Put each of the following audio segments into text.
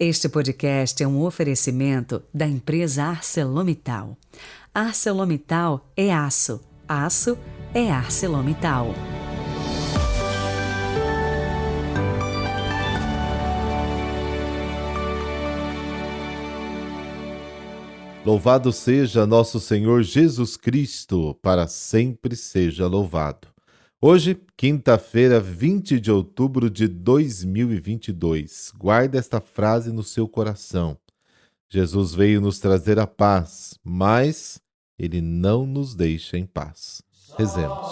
Este podcast é um oferecimento da empresa ArcelorMittal. ArcelorMittal é aço, aço é ArcelorMittal. Louvado seja nosso Senhor Jesus Cristo, para sempre seja louvado. Hoje, quinta-feira, 20 de outubro de 2022. Guarda esta frase no seu coração. Jesus veio nos trazer a paz, mas Ele não nos deixa em paz. Rezemos.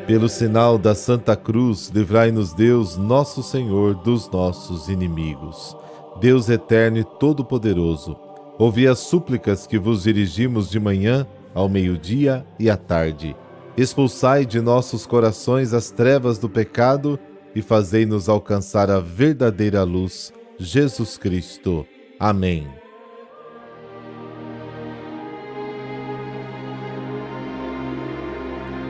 Pelo sinal da Santa Cruz, livrai-nos Deus, nosso Senhor, dos nossos inimigos. Deus eterno e todo-poderoso, ouvi as súplicas que vos dirigimos de manhã, ao meio-dia e à tarde. Expulsai de nossos corações as trevas do pecado e fazei-nos alcançar a verdadeira luz, Jesus Cristo. Amém.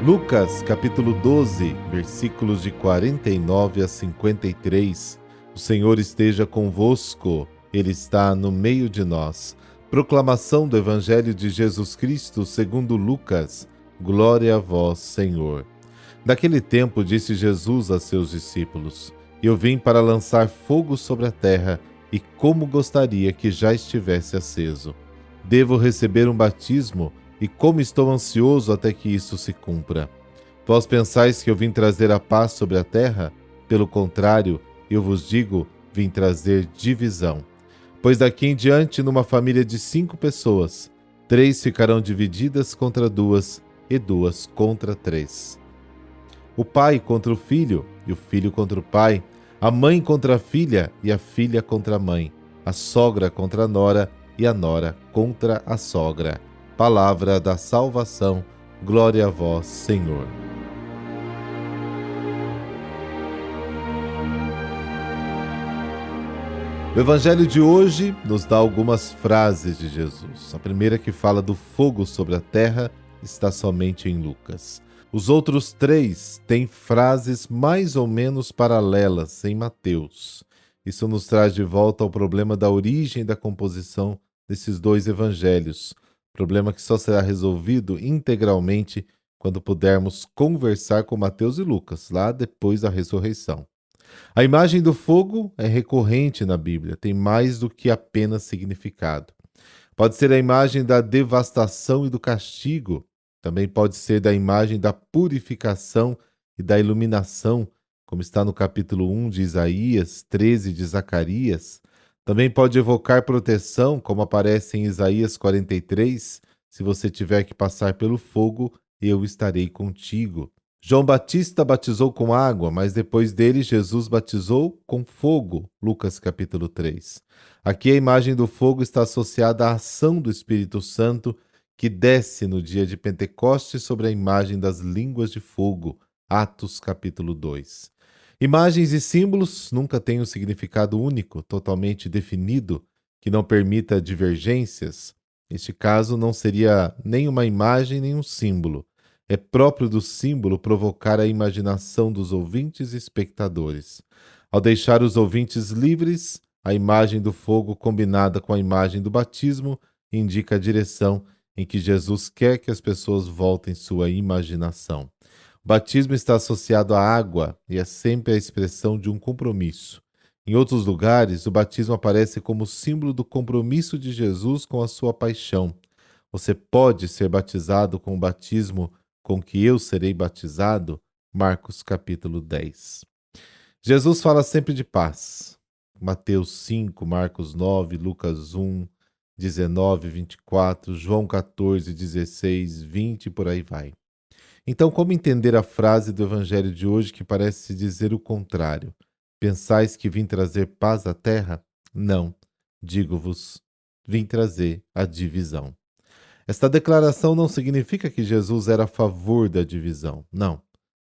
Lucas, capítulo 12, versículos de 49 a 53. O Senhor esteja convosco, Ele está no meio de nós. Proclamação do Evangelho de Jesus Cristo segundo Lucas. Glória a vós, Senhor. Naquele tempo disse Jesus a seus discípulos: Eu vim para lançar fogo sobre a terra, e como gostaria que já estivesse aceso. Devo receber um batismo, e como estou ansioso até que isso se cumpra. Vós pensais que eu vim trazer a paz sobre a terra? Pelo contrário, eu vos digo, vim trazer divisão. Pois daqui em diante, numa família de 5 pessoas, 3 ficarão divididas contra 2 e 2 contra 3. O pai contra o filho, e o filho contra o pai, a mãe contra a filha, e a filha contra a mãe, a sogra contra a nora, e a nora contra a sogra. Palavra da salvação, glória a vós, Senhor. O Evangelho de hoje nos dá algumas frases de Jesus. A primeira, que fala do fogo sobre a terra, está somente em Lucas. Os outros 3 têm frases mais ou menos paralelas em Mateus. Isso nos traz de volta ao problema da origem e da composição desses 2 evangelhos. Problema que só será resolvido integralmente quando pudermos conversar com Mateus e Lucas, lá depois da ressurreição. A imagem do fogo é recorrente na Bíblia, tem mais do que apenas significado. Pode ser a imagem da devastação e do castigo, também pode ser da imagem da purificação e da iluminação, como está no capítulo 1 de Isaías, 13 de Zacarias. Também pode evocar proteção, como aparece em Isaías 43, se você tiver que passar pelo fogo, eu estarei contigo. João Batista batizou com água, mas depois dele Jesus batizou com fogo, Lucas capítulo 3. Aqui a imagem do fogo está associada à ação do Espírito Santo, que desce no dia de Pentecostes sobre a imagem das línguas de fogo, Atos capítulo 2. Imagens e símbolos nunca têm um significado único, totalmente definido, que não permita divergências. Neste caso, não seria nem uma imagem nem um símbolo. É próprio do símbolo provocar a imaginação dos ouvintes e espectadores. Ao deixar os ouvintes livres, a imagem do fogo combinada com a imagem do batismo indica a direção em que Jesus quer que as pessoas voltem sua imaginação. O batismo está associado à água e é sempre a expressão de um compromisso. Em outros lugares, o batismo aparece como símbolo do compromisso de Jesus com a sua paixão. Você pode ser batizado com o batismo com que eu serei batizado? Marcos capítulo 10. Jesus fala sempre de paz. Mateus 5, Marcos 9, Lucas 1, 19, 24, João 14, 16, 20 e por aí vai. Então, como entender a frase do Evangelho de hoje que parece dizer o contrário? Pensais que vim trazer paz à terra? Não, digo-vos, vim trazer a divisão. Esta declaração não significa que Jesus era a favor da divisão. Não,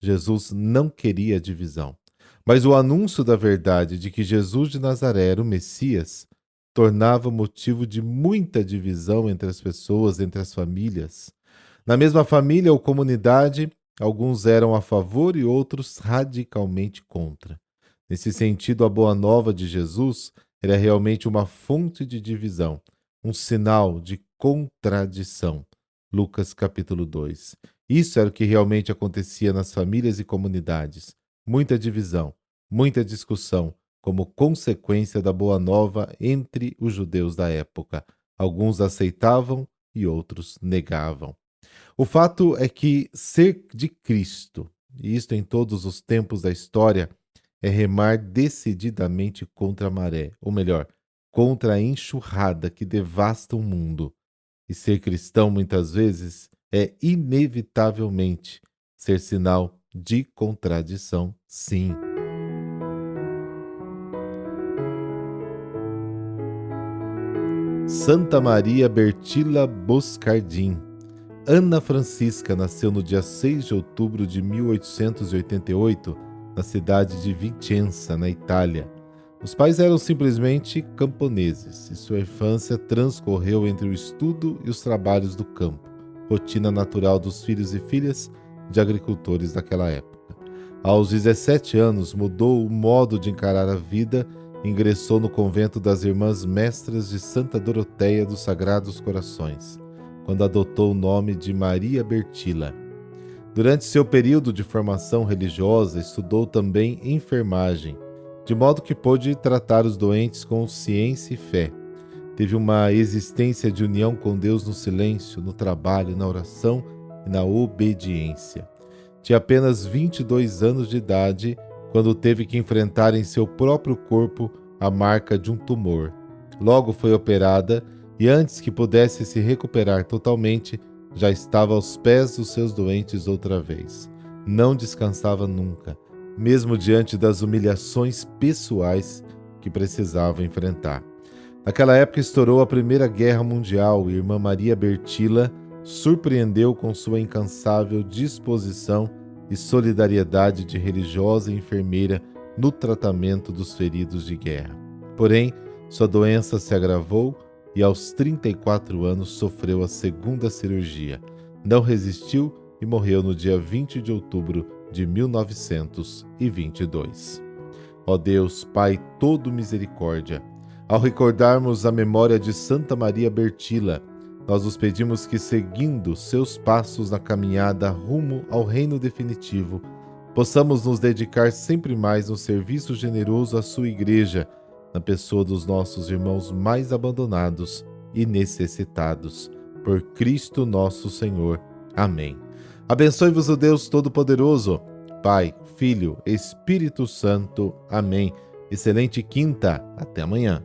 Jesus não queria divisão. Mas o anúncio da verdade de que Jesus de Nazaré era o Messias tornava motivo de muita divisão entre as pessoas, entre as famílias. Na mesma família ou comunidade, Alguns eram a favor e outros radicalmente contra. Nesse sentido, a Boa Nova de Jesus era realmente uma fonte de divisão, um sinal de contradição. Lucas capítulo 2. Isso era o que realmente acontecia nas famílias e comunidades. Muita divisão, muita discussão, como consequência da Boa Nova entre os judeus da época. Alguns aceitavam e outros negavam. O fato é que ser de Cristo, e isto em todos os tempos da história, é remar decididamente contra a maré, ou melhor, contra a enxurrada que devasta o mundo. E ser cristão, muitas vezes, é inevitavelmente ser sinal de contradição, sim. Santa Maria Bertila Boscardin. Ana Francisca nasceu no dia 6 de outubro de 1888, na cidade de Vicenza, na Itália. Os pais eram simplesmente camponeses e sua infância transcorreu entre o estudo e os trabalhos do campo, rotina natural dos filhos e filhas de agricultores daquela época. Aos 17 anos, mudou o modo de encarar a vida e ingressou no convento das Irmãs Mestras de Santa Doroteia dos Sagrados Corações, quando adotou o nome de Maria Bertila. Durante seu período de formação religiosa, estudou também enfermagem, de modo que pôde tratar os doentes com ciência e fé. Teve uma existência de união com Deus no silêncio, no trabalho, na oração e na obediência. Tinha apenas 22 anos de idade quando teve que enfrentar em seu próprio corpo a marca de um tumor. Logo foi operada e antes que pudesse se recuperar totalmente, já estava aos pés dos seus doentes outra vez. Não descansava nunca, mesmo diante das humilhações pessoais que precisava enfrentar. Naquela época estourou a Primeira Guerra Mundial e Irmã Maria Bertila surpreendeu com sua incansável disposição e solidariedade de religiosa e enfermeira no tratamento dos feridos de guerra. Porém, sua doença se agravou e aos 34 anos sofreu a segunda cirurgia. Não resistiu e morreu no dia 20 de outubro de 1922. Ó Deus, Pai todo misericórdia, ao recordarmos a memória de Santa Maria Bertila, nós os pedimos que, seguindo seus passos na caminhada rumo ao reino definitivo, possamos nos dedicar sempre mais no serviço generoso à sua Igreja, na pessoa dos nossos irmãos mais abandonados e necessitados. Por Cristo nosso Senhor. Amém. Abençoe-vos o Deus Todo-Poderoso, Pai, Filho, Espírito Santo. Amém. Excelente quinta. Até amanhã.